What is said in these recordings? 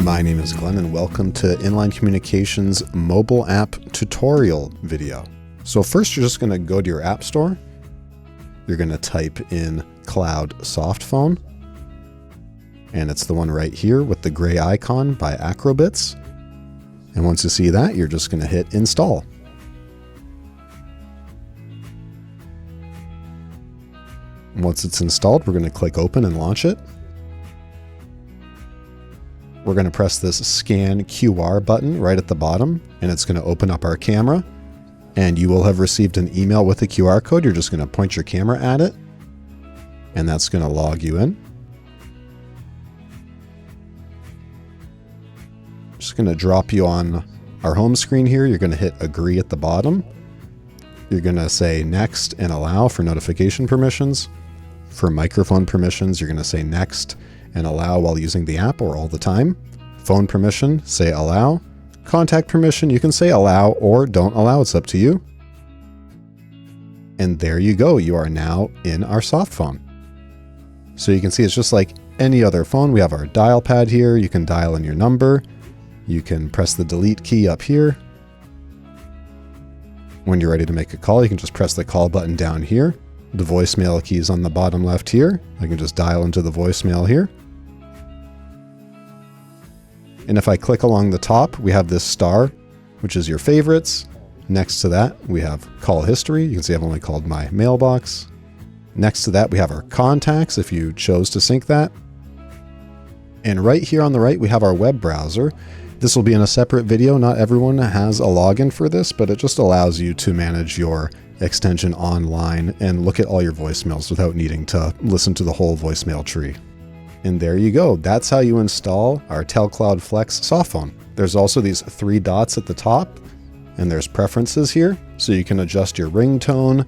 My name is Glenn and welcome to Inline Communications mobile app tutorial video. So first you're just going to go to your app store. You're going to type in Cloud Softphone. And it's the one right here with the gray icon by Acrobits. And once you see that, you're just going to hit install. Once it's installed, we're going to click open and launch it. We're going to press this scan QR button right at the bottom, and it's going to open up our camera. And you will have received an email with a QR code. You're just going to point your camera at it, and that's going to log you in. Just going to drop you on our home screen here. You're going to hit agree at the bottom. You're going to say next and allow for notification permissions. For microphone permissions, you're going to say next and allow while using the app or all the time. Phone permission, say allow. Contact permission, you can say allow or don't allow, it's up to you. And there you go, you are now in our Softphone. So you can see it's just like any other phone. We have our dial pad here, you can dial in your number. You can press the delete key up here. When you're ready to make a call, you can just press the call button down here. The voicemail key is on the bottom left here. I can just dial into the voicemail here. And if I click along the top, we have this star, which is your favorites. Next to that, we have call history. You can see I've only called my mailbox. Next to that, we have our contacts if you chose to sync that. And right here on the right, we have our web browser. This will be in a separate video. Not everyone has a login for this, but it just allows you to manage your extension online and look at all your voicemails without needing to listen to the whole voicemail tree. And there you go. That's how you install our TelCloud Flex Softphone. There's also these 3 dots at the top, and there's preferences here. So you can adjust your ringtone,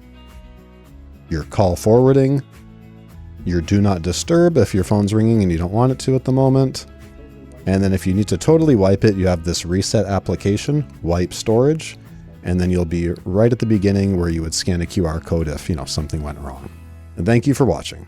your call forwarding, your do not disturb if your phone's ringing and you don't want it to at the moment. And then if you need to totally wipe it, you have this reset application, wipe storage, and then you'll be right at the beginning where you would scan a QR code if, something went wrong. And thank you for watching.